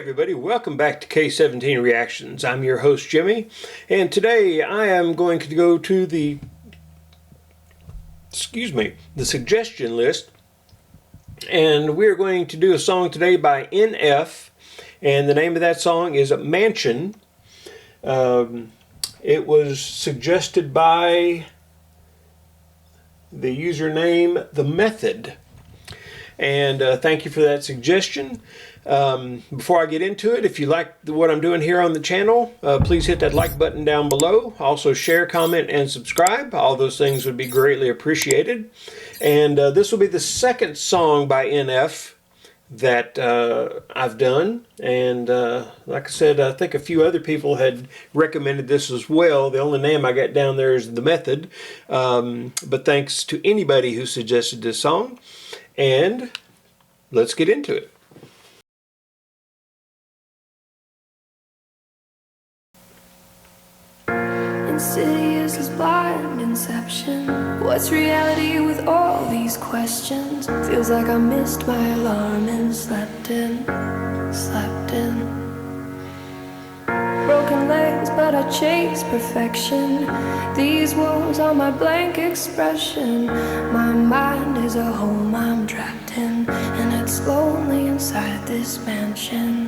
everybody, welcome back to K17 Reactions. I'm your host Jimmy, and today I am going to go to the suggestion list, and we're going to do a song today by NF, and the name of that song is Mansion. It was suggested by the username The Method. And thank you for that suggestion. Before I get into it, if you like what I'm doing here on the channel, please hit that like button down below. Also share, comment, and subscribe. All those things would be greatly appreciated. And this will be the second song by NF that I've done. And like I said, I think a few other people had recommended this as well. The only name I got down there is The Method. But thanks to anybody who suggested this song. And let's get into it. Insidious as blind inception. What's reality with all these questions? Feels like I missed my alarm and slept in. Broken legs, but I chase perfection. These walls are my blank expression. My mind is a home I'm trapped in, and it's lonely inside this mansion.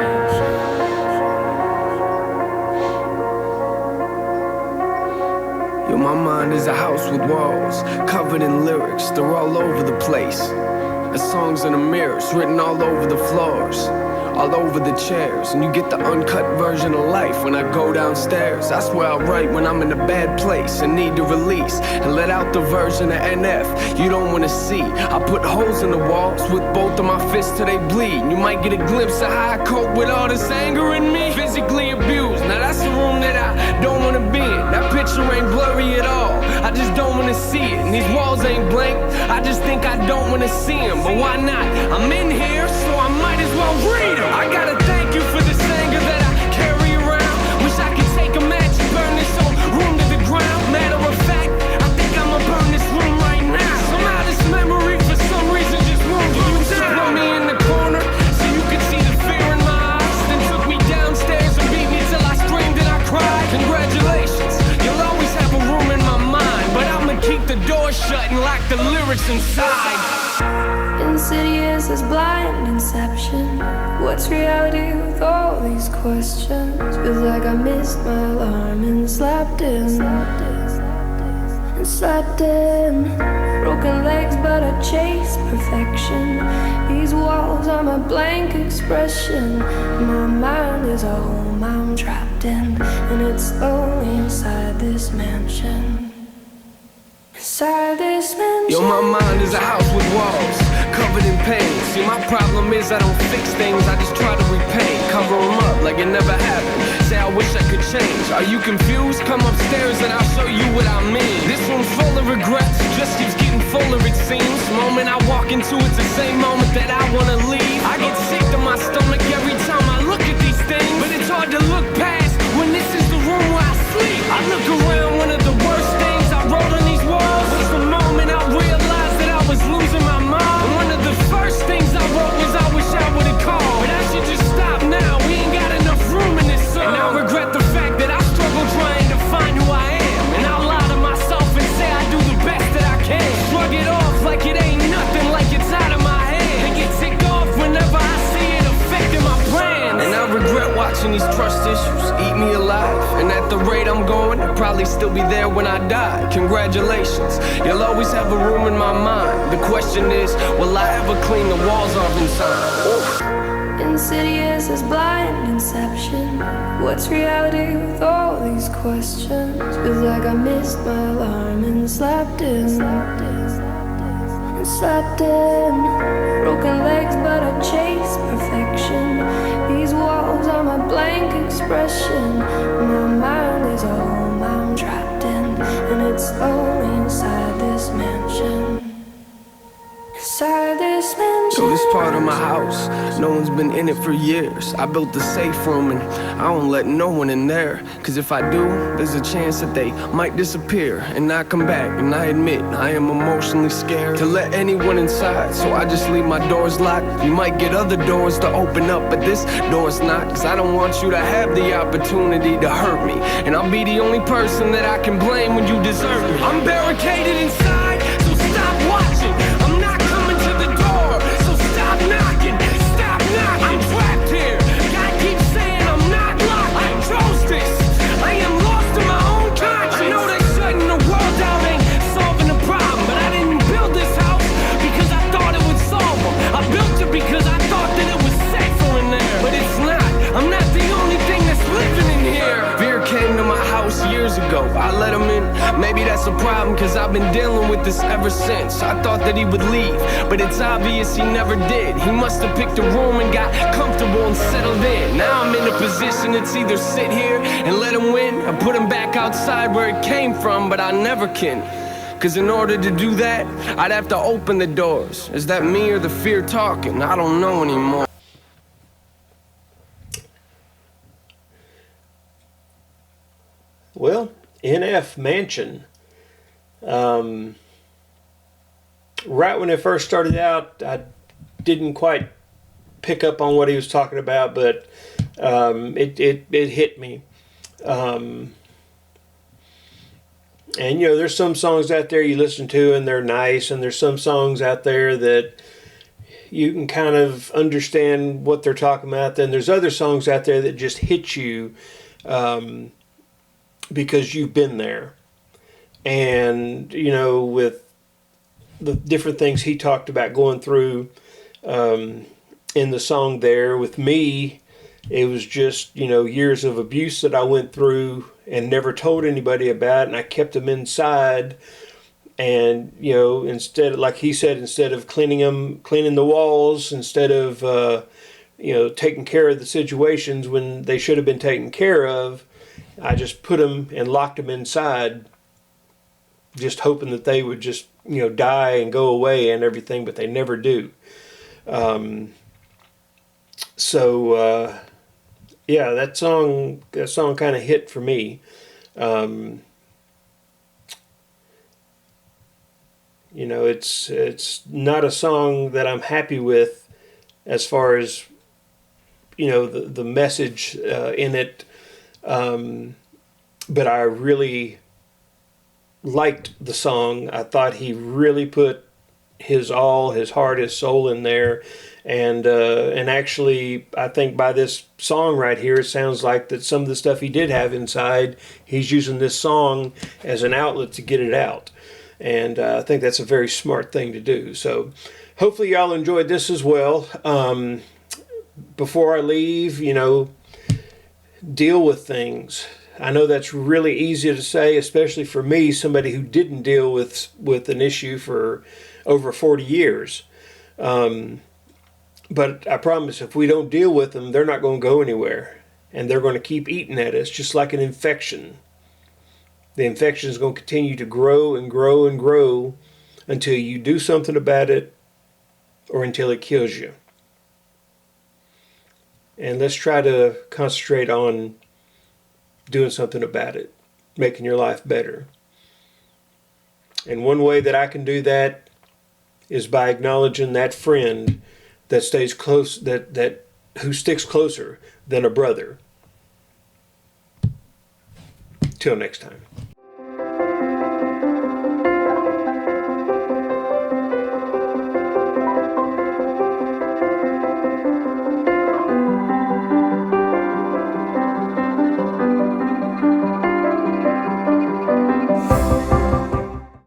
Yo, my mind is a house with walls covered in lyrics. They're all over the place. The songs in the mirrors written all over the floors, all over the chairs, and you get the uncut version of life when I go downstairs. That's where I write when I'm in a bad place and need to release, and let out the version of NF you don't want to see. I put holes in the walls with both of my fists till they bleed, and you might get a glimpse of how I cope with all this anger in me. Physically abused, now that's the room that I don't want to be in. That picture ain't blurry at all, I just don't want to see it. And these walls ain't blank, I just think I don't want to see them. But why not? I'm in here, so I might as well read them. I gotta thank you for this anger that I carry around. Wish I could take a match and burn this whole room to the ground. Matter of fact, I think I'ma burn this room right now. Somehow this memory for some reason just won't go down. You throw me in the corner so you could see the fear in my eyes, then took me downstairs and beat me till I screamed and I cried. Congratulations, you'll always have a room in my mind, but I'ma keep the door shut and lock the lyrics inside. Insidious as blind inception. What's reality with all these questions? Feels like I missed my alarm and slept in. Broken legs, but I chase perfection. These walls are my blank expression. My mind is a home I'm trapped in, and it's lonely inside this mansion. Inside this mansion. Yo, my mind is a house with walls covered in pain. See, my problem is I don't fix things, I just try to repaint. Cover them up like it never happened. Say I wish I could change. Are you confused? Come upstairs and I'll show you what I mean. This room's full of regrets, just keeps getting fuller it seems. The moment I walk into it's the same moment that I wanna leave. I get sick to my stomach every time I look at these things, but it's hard to look past when this is the room where I sleep. I look around, one of the worst things I wrote on these walls was the moment I realized that I was losing my mind. And one of the first things I wrote was I wish I would've called, but I should just stop now, we ain't got enough room in this song. And I regret the fact that I struggle trying to find who I am, and I'll lie to myself and say I do the best that I can. Shrug it off like it ain't nothing, like it's out of my hand, and get ticked off whenever I see it affecting my plans. And I regret watching these trust issues eat me alive, and at the rate I'm going, I'll probably still be there when I die. Congratulations, you'll always have a room in my mind. The question is, will I ever clean the walls off inside? Insidious as blind inception. What's reality with all these questions? Feels like I missed my alarm and slept in. Broken legs, but I chase perfection. These walls are my blank expression. My mind is a home I'm trapped in, and it's lonely inside this mansion. Inside this mansion. So this part of my house. No one's been in it for years. I built the safe room and I don't let no one in there. Cause if I do, there's a chance that they might disappear and not come back. And I admit, I am emotionally scared to let anyone inside, so I just leave my doors locked. You might get other doors to open up, but this door's not. Cause I don't want you to have the opportunity to hurt me, and I'll be the only person that I can blame when you desert me. I'm barricaded inside, so stop watching. I'm not coming to the door, so stop knocking. Stop knocking. I'm trapped here. Gotta keep saying I'm not locked. I chose this. I am lost in my own conscience. I know that shutting the world down ain't solving the problem, but I didn't build this house because I thought it would solve them. I built it because I thought that it was safer in there, but it's not. I'm not the only thing that's living in here. Fear came to my house years ago. I let him in. Maybe that's a problem, cause I've been dealing with this ever since. I thought that he would leave, but it's obvious he never did. He must have picked a room and got comfortable and settled in. Now I'm in a position that's either sit here and let him win, or put him back outside where it came from, but I never can. Cause in order to do that, I'd have to open the doors. Is that me or the fear talking? I don't know anymore. Well, NF Mansion. Right when it first started out, I didn't quite pick up on what he was talking about, but it hit me. And you know, there's some songs out there you listen to and they're nice, and there's some songs out there that you can kind of understand what they're talking about. Then there's other songs out there that just hit you because you've been there. And you know, with the different things he talked about going through in the song there, with me, it was just, you know, years of abuse that I went through and never told anybody about, and I kept them inside. And you know, instead, like he said, instead of cleaning the walls, instead of you know, taking care of the situations when they should have been taken care of, I just put them and locked them inside, just hoping that they would just, you know, die and go away and everything, but they never do. Yeah, that song kind of hit for me. You know, it's not a song that I'm happy with as far as, you know, the message in it, but I really liked the song. I thought he really put his all, his heart, his soul in there. And actually, I think by this song right here, it sounds like that some of the stuff he did have inside, he's using this song as an outlet to get it out. And I think that's a very smart thing to do. So hopefully y'all enjoyed this as well. Before I leave, you know, deal with things. I know that's really easy to say, especially for me, somebody who didn't deal with an issue for over 40 years. But I promise, if we don't deal with them, they're not going to go anywhere. And they're going to keep eating at us, just like an infection. The infection is going to continue to grow and grow and grow until you do something about it, or until it kills you. And let's try to concentrate on doing something about it, making your life better. And one way that I can do that is by acknowledging that friend that stays close, that who sticks closer than a brother. Till next time.